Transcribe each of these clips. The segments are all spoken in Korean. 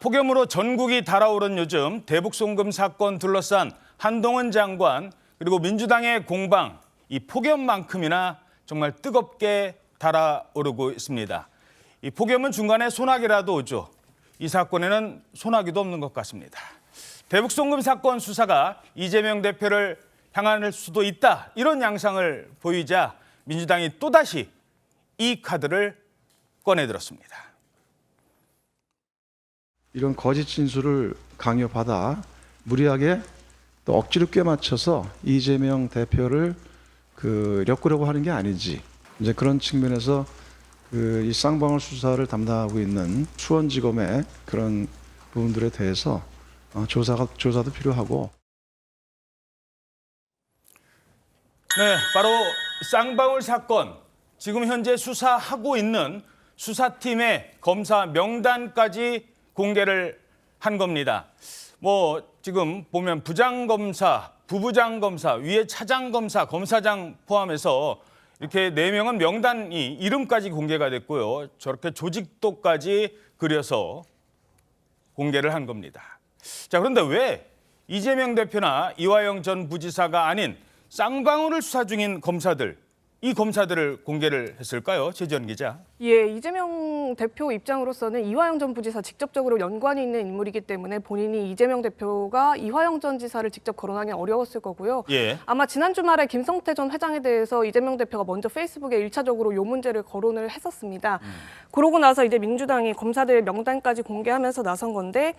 폭염으로 전국이 달아오른 요즘 대북 송금 사건 둘러싼 한동훈 장관 그리고 민주당의 공방, 이 폭염만큼이나 정말 뜨겁게 달아오르고 있습니다. 이 폭염은 중간에 소나기라도 오죠. 이 사건에는 소나기도 없는 것 같습니다. 대북 송금 사건 수사가 이재명 대표를 향할 수도 있다, 이런 양상을 보이자 민주당이 또다시 이 카드를 꺼내들었습니다. 이런 거짓 진술을 강요받아 무리하게 또 억지로 꿰맞춰서 이재명 대표를 엮으려고 하는 게 아닌지, 이제 그런 측면에서 이 쌍방울 수사를 담당하고 있는 수원지검의 그런 부분들에 대해서 조사도 필요하고. 네, 바로 쌍방울 사건, 지금 현재 수사하고 있는 수사팀의 검사 명단까지 공개를 한 겁니다. 지금 보면 부장검사, 부부장검사, 위에 차장검사, 검사장 포함해서 이렇게 4명은 명단이 이름까지 공개가 됐고요. 저렇게 조직도까지 그려서 공개를 한 겁니다. 자, 그런데 왜 이재명 대표나 이화영 전 부지사가 아닌 쌍방울을 수사 중인 검사들, 이 검사들을 공개를 했을까요? 최지연 기자. 예, 이재명 대표 입장으로서는 이화영 전 부지사 직접적으로 연관이 있는 인물이기 때문에 본인이 이재명 대표가 이화영 전 지사를 직접 거론하기 어려웠을 거고요. 예. 아마 지난 주말에 김성태 전 회장에 대해서 이재명 대표가 먼저 페이스북에 1차적으로 요 문제를 거론을 했었습니다. 그러고 나서 이제 민주당이 검사들의 명단까지 공개하면서 나선 건데,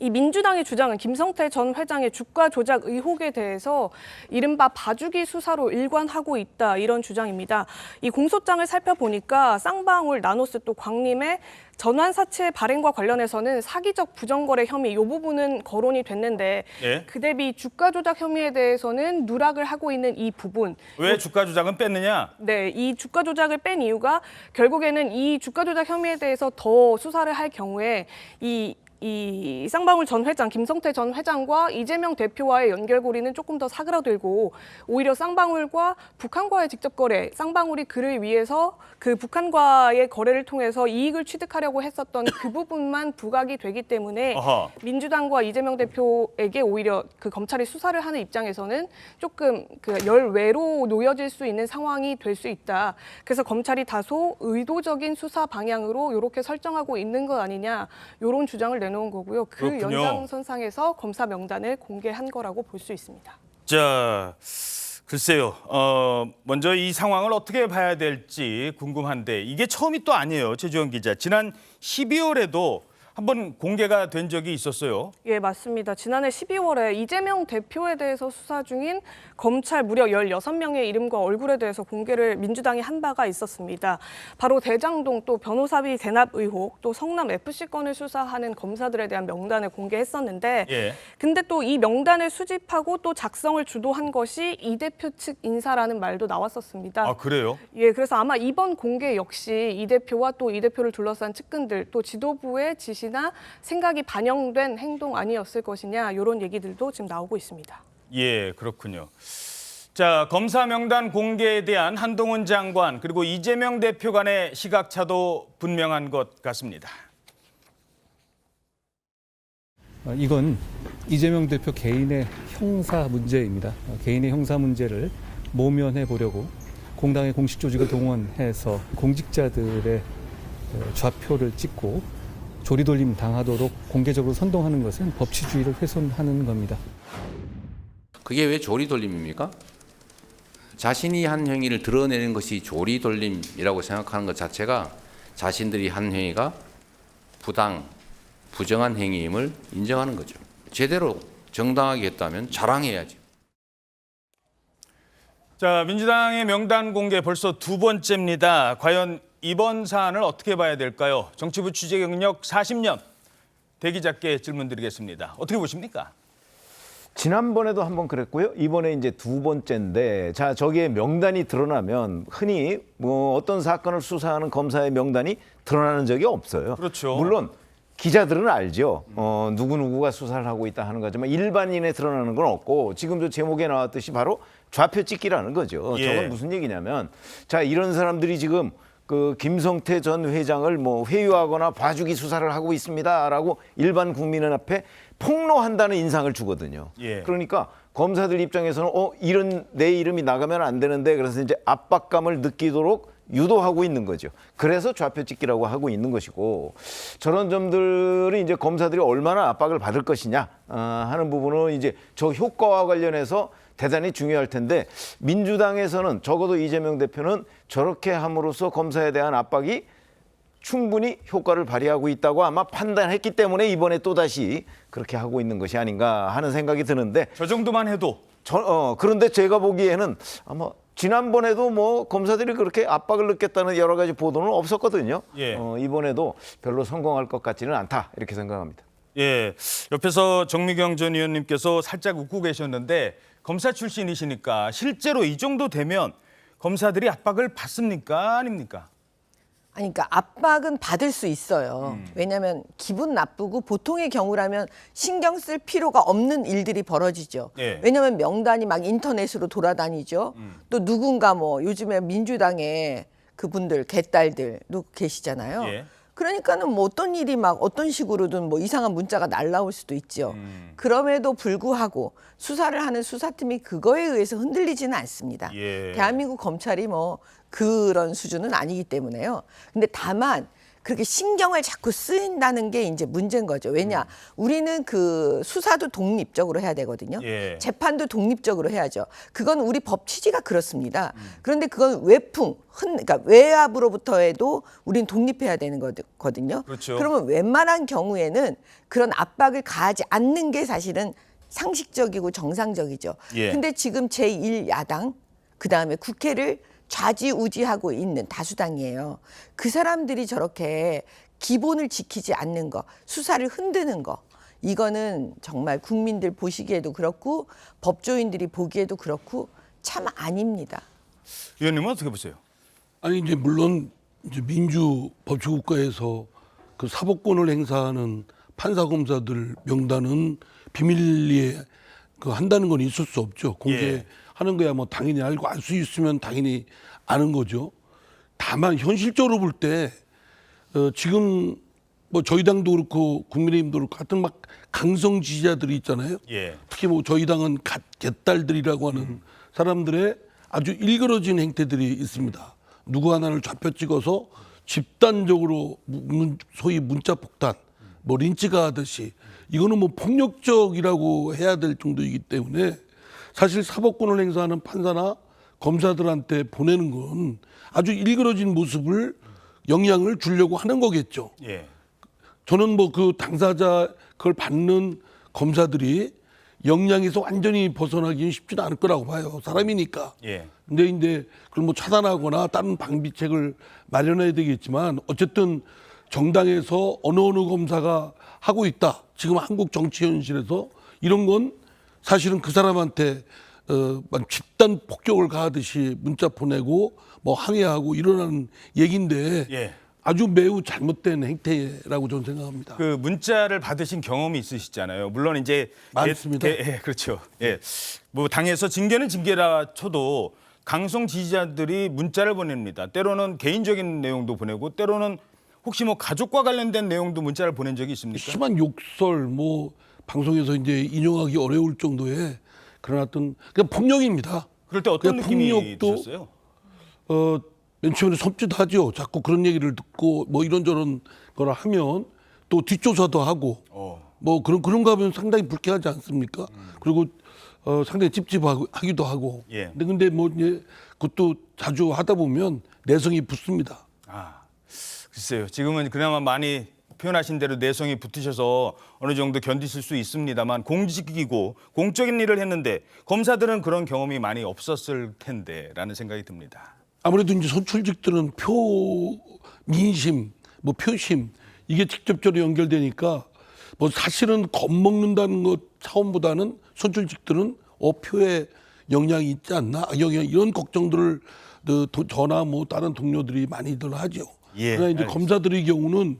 이 민주당의 주장은 김성태 전 회장의 주가 조작 의혹에 대해서 이른바 봐주기 수사로 일관하고 있다, 이런 주장입니다. 이 공소장을 살펴보니까 쌍방울, 나노스 또 광림의 전환사채 발행과 관련해서는 사기적 부정거래 혐의, 이 부분은 거론이 됐는데, 예. 그 대비 주가 조작 혐의에 대해서는 누락을 하고 있는 이 부분. 왜 주가 조작은 뺐느냐? 네, 이 주가 조작을 뺀 이유가 결국에는 이 주가 조작 혐의에 대해서 더 수사를 할 경우에 이 쌍방울 전 회장, 김성태 전 회장과 이재명 대표와의 연결고리는 조금 더 사그라들고, 오히려 쌍방울과 북한과의 직접 거래, 쌍방울이 그를 위해서 그 북한과의 거래를 통해서 이익을 취득하려고 했었던 그 부분만 부각이 되기 때문에 민주당과 이재명 대표에게 오히려 그 검찰이 수사를 하는 입장에서는 조금 열외로 놓여질 수 있는 상황이 될 수 있다. 그래서 검찰이 다소 의도적인 수사 방향으로 이렇게 설정하고 있는 것 아니냐, 이런 주장을 내놓은 거고요. 그 그렇군요. 연장선상에서 검사 명단을 공개한 거라고 볼 수 있습니다. 자, 글쎄요. 먼저 이 상황을 어떻게 봐야 될지 궁금한데, 이게 처음이 또 아니에요, 최지원 기자. 지난 12월에도 한번 공개가 된 적이 있었어요. 예, 맞습니다. 지난해 12월에 이재명 대표에 대해서 수사 중인 검찰 무려 16명의 이름과 얼굴에 대해서 공개를 민주당이 한 바가 있었습니다. 바로 대장동, 또 변호사비 대납 의혹, 또 성남 FC 건을 수사하는 검사들에 대한 명단을 공개했었는데, 예. 근데 또 이 명단을 수집하고 또 작성을 주도한 것이 이 대표 측 인사라는 말도 나왔었습니다. 아, 그래요? 예, 그래서 아마 이번 공개 역시 이 대표와 또 이 대표를 둘러싼 측근들, 또 지도부의 지시나 생각이 반영된 행동 아니었을 것이냐, 이런 얘기들도 지금 나오고 있습니다. 예, 그렇군요. 자, 검사 명단 공개에 대한 한동훈 장관 그리고 이재명 대표 간의 시각차도 분명한 것 같습니다. 이건 이재명 대표 개인의 형사 문제입니다. 개인의 형사 문제를 모면해 보려고 공당의 공식 조직을 동원해서 공직자들의 좌표를 찍고 조리돌림 당하도록 공개적으로 선동하는 것은 법치주의를 훼손하는 겁니다. 그게 왜 조리돌림입니까? 자신이 한 행위를 드러내는 것이 조리돌림이라고 생각하는 것 자체가 자신들이 한 행위가 부정한 행위임을 인정하는 거죠. 제대로 정당하게 했다면 자랑해야죠. 자, 민주당의 명단 공개 벌써 2번째입니다. 과연 이번 사안을 어떻게 봐야 될까요? 정치부 취재 경력 40년, 대 기자께 질문 드리겠습니다. 어떻게 보십니까? 지난번에도 한번 그랬고요. 이번에 이제 2번째인데, 자, 저기에 명단이 드러나면 흔히 어떤 사건을 수사하는 검사의 명단이 드러나는 적이 없어요. 그렇죠. 물론 기자들은 알죠. 누구누구가 수사를 하고 있다 하는 거지만 일반인에 드러나는 건 없고, 지금 저 제목에 나왔듯이 바로 좌표 찍기라는 거죠. 예. 저건 무슨 얘기냐면, 자, 이런 사람들이 지금 그 김성태 전 회장을 뭐 회유하거나 봐주기 수사를 하고 있습니다라고 일반 국민의 앞에 폭로한다는 인상을 주거든요. 예. 그러니까 검사들 입장에서는 이런 내 이름이 나가면 안 되는데 그래서 이제 압박감을 느끼도록 유도하고 있는 거죠. 그래서 좌표 찍기라고 하고 있는 것이고 저런 점들이 이제 검사들이 얼마나 압박을 받을 것이냐 하는 부분은 이제 저 효과와 관련해서 대단히 중요할 텐데 민주당에서는 적어도 이재명 대표는 저렇게 함으로써 검사에 대한 압박이 충분히 효과를 발휘하고 있다고 아마 판단했기 때문에 이번에 또다시 그렇게 하고 있는 것이 아닌가 하는 생각이 드는데 저 정도만 해도 그런데 제가 보기에는 아마 지난번에도 뭐 검사들이 그렇게 압박을 느꼈다는 여러 가지 보도는 없었거든요. 예. 이번에도 별로 성공할 것 같지는 않다 이렇게 생각합니다. 예, 옆에서 정미경 전 의원님께서 살짝 웃고 계셨는데 검사 출신이시니까 실제로 이 정도 되면 검사들이 압박을 받습니까? 아닙니까? 아니, 그러니까 압박은 받을 수 있어요. 왜냐하면 기분 나쁘고 보통의 경우라면 신경 쓸 필요가 없는 일들이 벌어지죠. 예. 왜냐하면 명단이 막 인터넷으로 돌아다니죠. 또 누군가 뭐 요즘에 민주당에 그분들 개딸들도 계시잖아요. 예. 그러니까는 뭐 어떤 일이 막 어떤 식으로든 뭐 이상한 문자가 날라올 수도 있죠. 그럼에도 불구하고 수사를 하는 수사팀이 그거에 의해서 흔들리지는 않습니다. 예. 대한민국 검찰이 뭐 그런 수준은 아니기 때문에요. 근데 다만 그렇게 신경을 자꾸 쓰인다는 게 이제 문제인 거죠. 왜냐? 우리는 그 수사도 독립적으로 해야 되거든요. 예. 재판도 독립적으로 해야죠. 그건 우리 법 취지가 그렇습니다. 그런데 그건 외풍, 그러니까 외압으로부터 해도 우리는 독립해야 되는 거거든요. 그렇죠. 그러면 웬만한 경우에는 그런 압박을 가하지 않는 게 사실은 상식적이고 정상적이죠. 예. 근데 지금 제1야당, 그다음에 국회를 좌지우지하고 있는 다수당이에요. 그 사람들이 저렇게 기본을 지키지 않는 거, 수사를 흔드는 거, 이거는 정말 국민들 보시기에도 그렇고 법조인들이 보기에도 그렇고 참 아닙니다. 의원님은 어떻게 보세요? 아니 이제 물론 이제 민주 법치국가에서 그 사법권을 행사하는 판사 검사들 명단은 비밀리에 그 한다는 건 있을 수 없죠. 공개하는 거야 뭐 당연히 알고 알 수 있으면 당연히 아는 거죠. 다만 현실적으로 볼 때 지금 뭐 저희 당도 그렇고 국민의힘도 그렇고 같은 막 강성 지지자들이 있잖아요. 예. 특히 뭐 저희 당은 개딸들이라고 하는 사람들의 아주 일그러진 행태들이 있습니다. 누구 하나를 좌표 찍어서 집단적으로 소위 문자 폭탄, 뭐 린치가 하듯이 이거는 뭐 폭력적이라고 해야 될 정도이기 때문에 사실 사법권을 행사하는 판사나 검사들한테 보내는 건 아주 일그러진 모습을 영향을 주려고 하는 거겠죠. 예. 저는 뭐 그 당사자 그걸 받는 검사들이 역량에서 완전히 벗어나기는 쉽지는 않을 거라고 봐요. 사람이니까. 예. 근데 이제 그걸 뭐 차단하거나 다른 방비책을 마련해야 되겠지만 어쨌든 정당에서 어느 검사가 하고 있다. 지금 한국 정치 현실에서 이런 건 사실은 그 사람한테 집단 폭격을 가하듯이 문자 보내고 뭐 항의하고 일어나는 얘기인데 예. 아주 매우 잘못된 행태라고 저는 생각합니다. 그 문자를 받으신 경험이 있으시잖아요. 물론 이제 많습니다. 예, 그렇죠. 예. 뭐 당에서 징계는 징계라 쳐도 강성 지지자들이 문자를 보냅니다. 때로는 개인적인 내용도 보내고 때로는 혹시 뭐 가족과 관련된 내용도 문자를 보낸 적이 있습니까? 심한 욕설 뭐 방송에서 이제 인용하기 어려울 정도의 그런 어떤 그냥 폭력입니다. 그럴 때 어떤 그냥 느낌이 폭력도 드셨어요? 맨 처음에 섬찟하죠. 자꾸 그런 얘기를 듣고 뭐 이런저런 거를 하면 또 뒷조사도 하고 뭐 그런 거 하면 상당히 불쾌하지 않습니까? 그리고 상당히 찝찝하기도 하고. 예. 근데 뭐 이제 그것도 자주 하다 보면 내성이 붙습니다. 아, 글쎄요. 지금은 그나마 많이 표현하신 대로 내성이 붙으셔서 어느 정도 견디실 수 있습니다만 공직이고 공적인 일을 했는데 검사들은 그런 경험이 많이 없었을 텐데라는 생각이 듭니다. 아무래도 이제 선출직들은 민심, 뭐 표심 이게 직접적으로 연결되니까 뭐 사실은 겁먹는다는 것 차원보다는 선출직들은 표에 영향이 있지 않나 악영향 이런 걱정들을 저나 뭐 다른 동료들이 많이들 하죠. 예, 그러나 이제 알겠습니다. 검사들의 경우는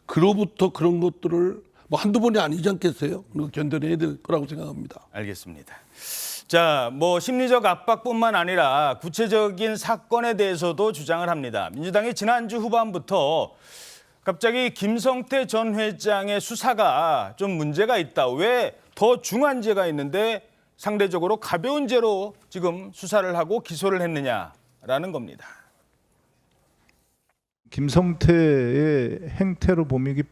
그로부터 그런 것들을 뭐 한두 번이 아니지 않겠어요? 그리고 견뎌내야 될 거라고 생각합니다. 알겠습니다. 자, 뭐 심리적 압박뿐만 아니라 구체적인 사건에 대해서도 주장을 합니다. 민주당이 지난주 후반부터 갑자기 김성태 전 회장의 수사가 좀 문제가 있다. 왜 더 중한 죄가 있는데 상대적으로 가벼운 죄로 지금 수사를 하고 기소를 했느냐라는 겁니다. 김성태의 행태로 보면 이게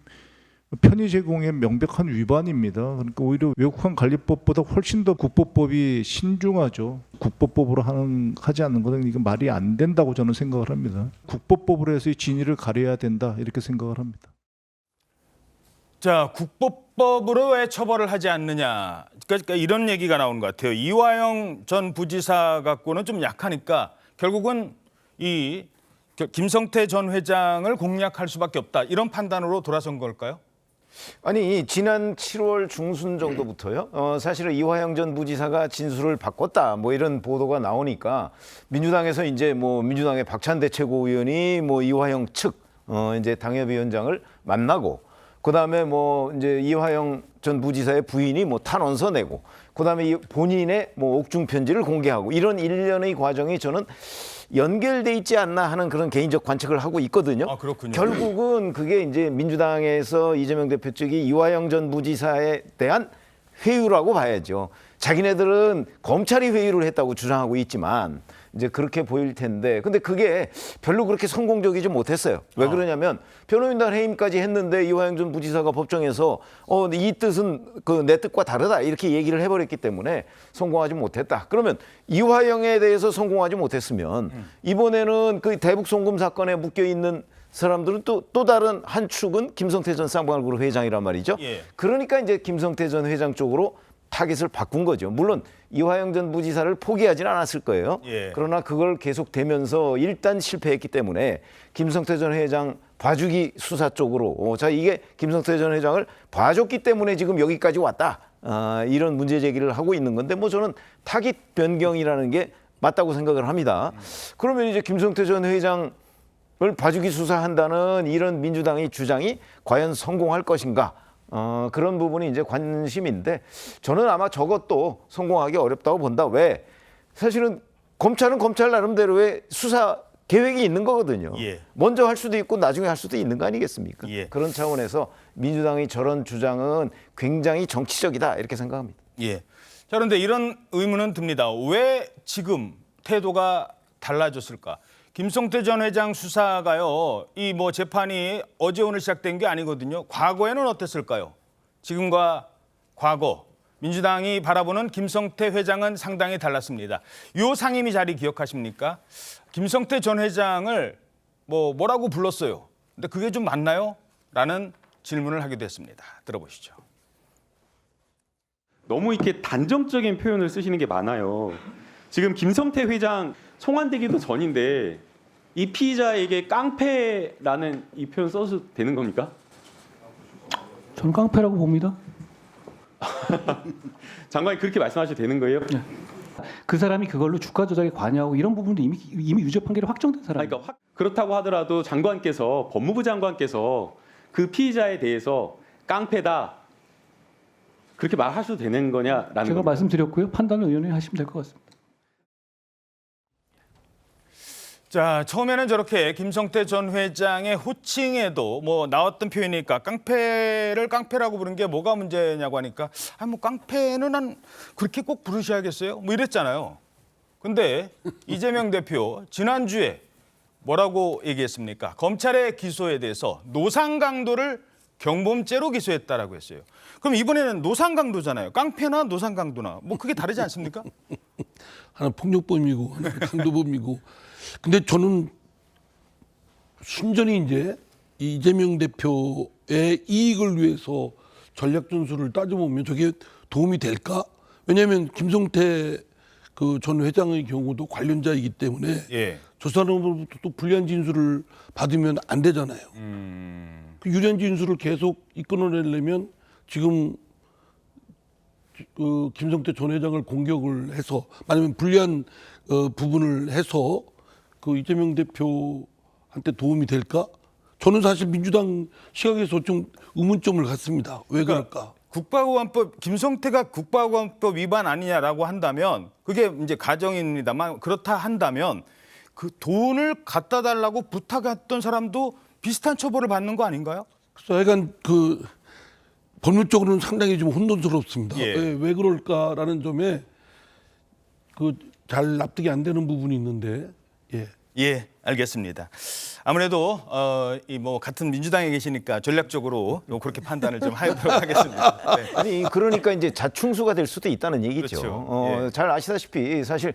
편의 제공의 명백한 위반입니다. 그러니까 오히려 외국환 관리법보다 훨씬 더 국보법이 신중하죠. 국보법으로 하지 않는 것은 이게 말이 안 된다고 저는 생각을 합니다. 국보법으로 해서 이 진위를 가려야 된다 이렇게 생각을 합니다. 자, 국보법으로 왜 처벌을 하지 않느냐. 그러니까 이런 얘기가 나오는 것 같아요. 이화영 전 부지사 갖고는 좀 약하니까 결국은 이 김성태 전 회장을 공략할 수밖에 없다. 이런 판단으로 돌아선 걸까요? 아니 지난 7월 중순 정도부터요. 사실은 이화영 전 부지사가 진술을 바꿨다. 뭐 이런 보도가 나오니까 민주당에서 이제 뭐 민주당의 박찬대 최고위원이 뭐 이화영 측 이제 당협위원장을 만나고 그다음에 뭐 이제 이화영 전 부지사의 부인이 뭐 탄원서 내고 그다음에 본인의 뭐 옥중 편지를 공개하고 이런 일련의 과정이 저는 연결돼 있지 않나 하는 그런 개인적 관측을 하고 있거든요. 아, 그렇군요. 결국은 그게 이제 민주당에서 이재명 대표 측이 이화영 전 부지사에 대한 회유라고 봐야죠. 자기네들은 검찰이 회유를 했다고 주장하고 있지만 이제 그렇게 보일 텐데 근데 그게 별로 그렇게 성공적이지 못했어요. 왜 그러냐면 변호인단 해임까지 했는데 이화영 전 부지사가 법정에서 이 뜻은 그 내 뜻과 다르다 이렇게 얘기를 해버렸기 때문에 성공하지 못했다. 그러면 이화영에 대해서 성공하지 못했으면 이번에는 그 대북 송금 사건에 묶여 있는 사람들은 또 다른 한 축은 김성태 전 쌍방울그룹 회장이란 말이죠. 예. 그러니까 이제 김성태 전 회장 쪽으로 타깃을 바꾼 거죠. 물론 이화영 전 부지사를 포기하지는 않았을 거예요. 예. 그러나 그걸 계속되면서 일단 실패했기 때문에 김성태 전 회장 봐주기 수사 쪽으로 자 이게 김성태 전 회장을 봐줬기 때문에 지금 여기까지 왔다. 이런 문제 제기를 하고 있는 건데 뭐 저는 타깃 변경이라는 게 맞다고 생각을 합니다. 그러면 이제 김성태 전 회장을 봐주기 수사한다는 이런 민주당의 주장이 과연 성공할 것인가? 그런 부분이 이제 관심인데 저는 아마 저것도 성공하기 어렵다고 본다. 왜? 사실은 검찰은 검찰 나름대로의 수사 계획이 있는 거거든요. 예. 먼저 할 수도 있고 나중에 할 수도 있는 거 아니겠습니까? 예. 그런 차원에서 민주당의 저런 주장은 굉장히 정치적이다 이렇게 생각합니다. 예. 자, 그런데 이런 의문은 듭니다. 왜 지금 태도가 달라졌을까? 김성태 전 회장 수사가요, 이 뭐 재판이 어제 오늘 시작된 게 아니거든요. 과거에는 어땠을까요? 지금과 과거, 민주당이 바라보는 김성태 회장은 상당히 달랐습니다. 요 상임위 자리 기억하십니까? 김성태 전 회장을 뭐라고 불렀어요. 근데 그게 좀 맞나요? 라는 질문을 하기도 했습니다. 들어보시죠. 너무 이렇게 단정적인 표현을 쓰시는 게 많아요. 지금 김성태 회장 송환되기도 전인데 이 피의자에게 깡패라는 이 표현 써도 되는 겁니까? 저는 깡패라고 봅니다. 장관님 그렇게 말씀하셔도 되는 거예요? 그 사람이 그걸로 주가 조작에 관여하고 이런 부분도 이미 유죄 판결이 확정된 사람이에요. 그러니까 그렇다고 하더라도 장관께서 법무부 장관께서 그 피의자에 대해서 깡패다 그렇게 말하셔도 되는 거냐라는 제가 겁니다. 말씀드렸고요. 판단은 의원이 하시면 될 것 같습니다. 자, 처음에는 저렇게 김성태 전 회장의 호칭에도 뭐 나왔던 표현이니까 깡패를 깡패라고 부른 게 뭐가 문제냐고 하니까 뭐 깡패는 난 그렇게 꼭 부르셔야겠어요? 뭐 이랬잖아요. 근데 이재명 대표 지난주에 뭐라고 얘기했습니까? 검찰의 기소에 대해서 노상강도를 경범죄로 기소했다라고 했어요. 그럼 이번에는 노상강도잖아요. 깡패나 노상강도나 뭐 그게 다르지 않습니까? 하나 폭력범이고 하나 강도범이고. 근데 저는 순전히 이제 이재명 대표의 이익을 위해서 전략 전술을 따져보면 저게 도움이 될까? 왜냐하면 김성태 그 전 회장의 경우도 관련자이기 때문에 예. 저 사람으로부터 또 불리한 진술을 받으면 안 되잖아요. 그 유리한 진술을 계속 이끌어내려면 지금 그 김성태 전 회장을 공격을 해서 아니면 불리한 부분을 해서 그 이재명 대표한테 도움이 될까? 저는 사실 민주당 시각에서 좀 의문점을 갖습니다. 왜 그럴까? 국가보안법 김성태가 국가보안법 위반 아니냐라고 한다면 그게 이제 가정입니다만 그렇다 한다면 그 돈을 갖다 달라고 부탁했던 사람도 비슷한 처벌을 받는 거 아닌가요? 그래서 약간 그 법률적으로는 상당히 좀 혼돈스럽습니다. 예. 왜 그럴까라는 점에 그 잘 납득이 안 되는 부분이 있는데 예. 예, 알겠습니다. 아무래도 이 뭐 같은 민주당에 계시니까 전략적으로 그렇게 판단을 좀 하도록 하겠습니다. 네. 아니 그러니까 이제 자충수가 될 수도 있다는 얘기죠. 그렇죠. 예. 잘 아시다시피 사실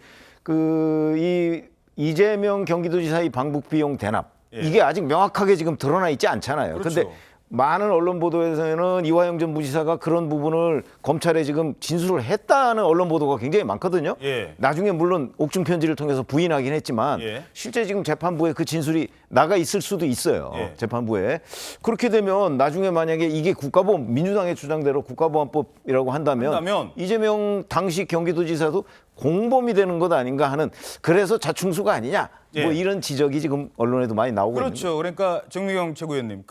이 이재명 경기도지사의 방북 비용 대납 예. 이게 아직 명확하게 지금 드러나 있지 않잖아요. 그렇죠. 근데 많은 언론 보도에서는 이화영 전 부지사가 그런 부분을 검찰에 지금 진술을 했다는 언론 보도가 굉장히 많거든요. 예. 나중에 물론 옥중 편지를 통해서 부인하긴 했지만 예. 실제 지금 재판부에 그 진술이 나가 있을 수도 있어요. 예. 재판부에. 그렇게 되면 나중에 만약에 이게 국가보안 민주당의 주장대로 국가보안법이라고 한다면 이재명 당시 경기도지사도 공범이 되는 것 아닌가 하는 그래서 자충수가 아니냐 예. 뭐 이런 지적이 지금 언론에도 많이 나오고 있는 그렇죠. 그러니까 정미경 최고위원님,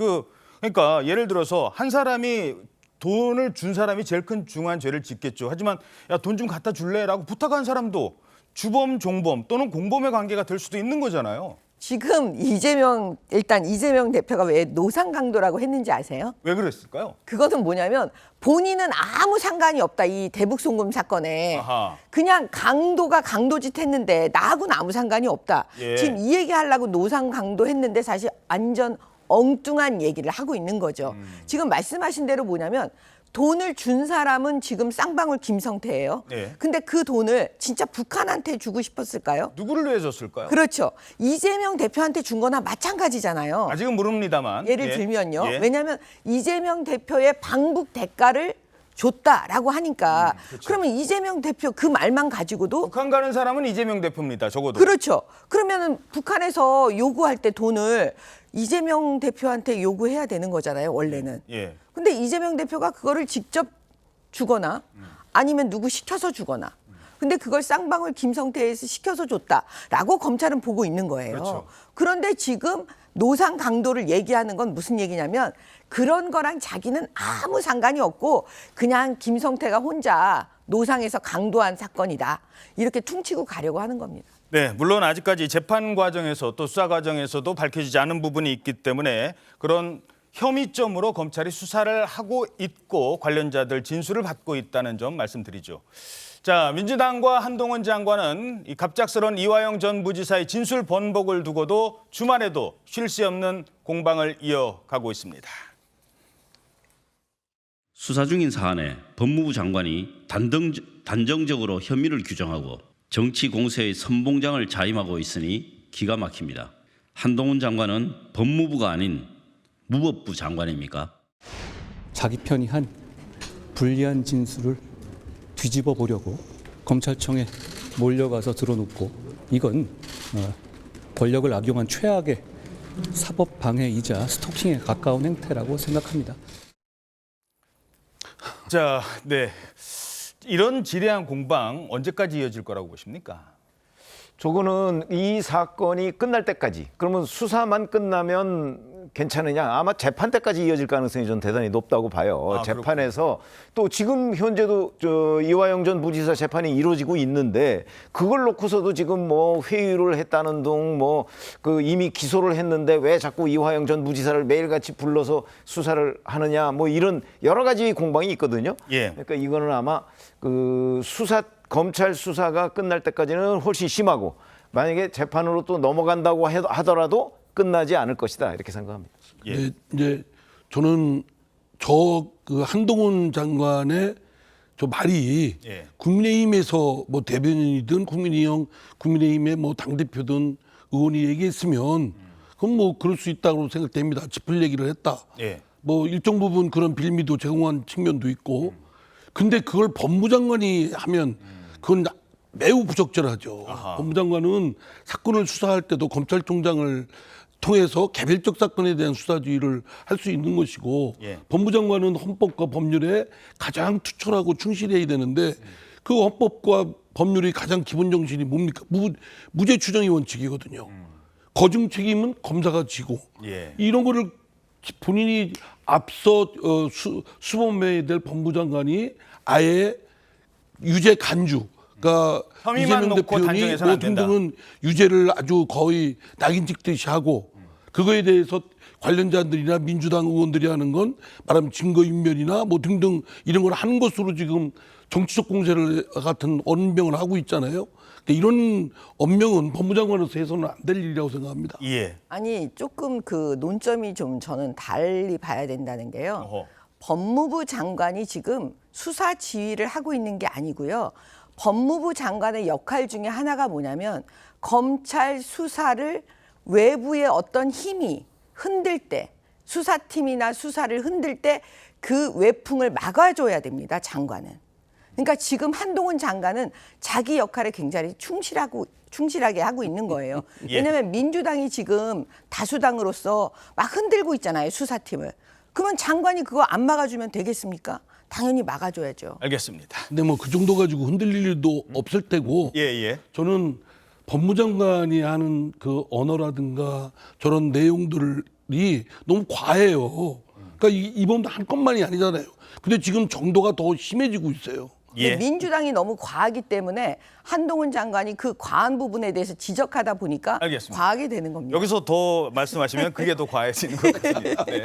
그러니까 예를 들어서 한 사람이 돈을 준 사람이 제일 큰 중한 죄를 짓겠죠. 하지만 야, 돈 좀 갖다 줄래라고 부탁한 사람도 주범, 종범 또는 공범의 관계가 될 수도 있는 거잖아요. 지금 이재명 대표가 왜 노상 강도라고 했는지 아세요? 왜 그랬을까요? 그것은 뭐냐면 본인은 아무 상관이 없다. 이 대북 송금 사건에. 아하. 그냥 강도가 강도짓 했는데 나하고는 아무 상관이 없다. 예. 지금 이 얘기하려고 노상 강도 했는데 사실 완전 엉뚱한 얘기를 하고 있는 거죠. 지금 말씀하신 대로 뭐냐면 돈을 준 사람은 지금 쌍방울 김성태예요. 예. 근데 그 돈을 진짜 북한한테 주고 싶었을까요? 누구를 위해 줬을까요? 그렇죠. 이재명 대표한테 준 거나 마찬가지잖아요. 아직은 모릅니다만. 예를 예. 들면요. 예. 왜냐하면 이재명 대표의 방북 대가를 줬다라고 하니까 그렇죠. 그러면 이재명 대표 그 말만 가지고도 북한 가는 사람은 이재명 대표입니다. 적어도. 그렇죠. 그러면은 북한에서 요구할 때 돈을 이재명 대표한테 요구해야 되는 거잖아요. 원래는. 예. 근데 이재명 대표가 그거를 직접 주거나 아니면 누구 시켜서 주거나 근데 그걸 쌍방울 김성태에서 시켜서 줬다라고 검찰은 보고 있는 거예요. 그렇죠. 그런데 지금 노상 강도를 얘기하는 건 무슨 얘기냐면 그런 거랑 자기는 아무 상관이 없고 그냥 김성태가 혼자 노상에서 강도한 사건이다. 이렇게 퉁치고 가려고 하는 겁니다. 네, 물론 아직까지 재판 과정에서 또 수사 과정에서도 밝혀지지 않은 부분이 있기 때문에 그런 혐의점으로 검찰이 수사를 하고 있고 관련자들 진술을 받고 있다는 점 말씀드리죠. 자, 민주당과 한동훈 장관은 이 갑작스러운 이화영 전 부지사의 진술 번복을 두고도 주말에도 쉴 새 없는 공방을 이어가고 있습니다. 수사 중인 사안에 법무부 장관이 단정적으로 혐의를 규정하고 정치 공세의 선봉장을 자임하고 있으니 기가 막힙니다. 한동훈 장관은 법무부가 아닌 무법부 장관입니까? 자기 편이 한 불리한 진술을 뒤집어 보려고 검찰청에 몰려가서 드러놓고 이건 권력을 악용한 최악의 사법 방해이자 스토킹에 가까운 행태라고 생각합니다. 자, 네. 이런 지대한 공방 언제까지 이어질 거라고 보십니까? 저거는 이 사건이 끝날 때까지 그러면 수사만 끝나면 괜찮으냐 아마 재판 때까지 이어질 가능성이 전 대단히 높다고 봐요. 재판에서 또 지금 현재도 이화영 전 부지사 재판이 이루어지고 있는데 그걸 놓고서도 지금 뭐 회유를 했다는 둥 뭐 그 이미 기소를 했는데 왜 자꾸 이화영 전 부지사를 매일같이 불러서 수사를 하느냐 뭐 이런 여러 가지 공방이 있거든요. 예. 그러니까 이거는 아마 그 검찰 수사가 끝날 때까지는 훨씬 심하고 만약에 재판으로 또 넘어간다고 하더라도 끝나지 않을 것이다 이렇게 생각합니다. 예. 네, 이제 저는 그 한동훈 장관의 저 말이 예. 국민의힘에서 뭐 대변인이든 국민의힘의 뭐 당대표든 의원이 얘기했으면 그건 뭐 그럴 수 있다고 생각됩니다. 짚을 얘기를 했다. 예. 뭐 일정 부분 그런 빌미도 제공한 측면도 있고 근데 그걸 법무장관이 하면 그건 매우 부적절하죠. 아하. 법무장관은 사건을 수사할 때도 검찰총장을 통해서 개별적 사건에 대한 수사지휘를 할 수 있는 것이고 예. 법무장관은 헌법과 법률에 가장 투철하고 충실해야 되는데 그 헌법과 법률이 가장 기본 정신이 뭡니까? 무죄 추정의 원칙이거든요. 거중 책임은 검사가 지고 예. 이런 거를 본인이 앞서 수범해야 될 법무장관이 아예 유죄 간주, 그러니까 혐의만 이재명 놓고 대표는 단정해서는 안 된다. 등등은 유죄를 아주 거의 낙인 찍듯이 하고 그거에 대해서 관련자들이나 민주당 의원들이 하는 건 말하면 증거인멸이나 뭐 등등 이런 걸 하는 것으로 지금 정치적 공세를 같은 언명을 하고 있잖아요. 근데 이런 언명은 법무장관으로서 해서는 안 될 일이라고 생각합니다. 예. 아니 조금 그 논점이 좀 저는 달리 봐야 된다는 게요. 어허. 법무부 장관이 지금 수사 지휘를 하고 있는 게 아니고요. 법무부 장관의 역할 중에 하나가 뭐냐면 검찰 수사를 외부의 어떤 힘이 흔들 때, 수사팀이나 수사를 흔들 때 그 외풍을 막아줘야 됩니다, 장관은. 그러니까 지금 한동훈 장관은 자기 역할에 굉장히 충실하게 하고 있는 거예요. 예. 왜냐하면 민주당이 지금 다수당으로서 막 흔들고 있잖아요, 수사팀을. 그러면 장관이 그거 안 막아주면 되겠습니까? 당연히 막아줘야죠. 알겠습니다. 근데 뭐 그 정도 가지고 흔들릴 일도 없을 테고 예, 예. 저는 법무장관이 하는 그 언어라든가 저런 내용들이 너무 과해요. 그러니까 이번도 한 건만이 아니잖아요. 근데 지금 정도가 더 심해지고 있어요. 예. 근데 민주당이 너무 과하기 때문에 한동훈 장관이 그 과한 부분에 대해서 지적하다 보니까 알겠습니다. 과하게 되는 겁니다. 여기서 더 말씀하시면 그게 더 과해지는 것 같습니다. 네.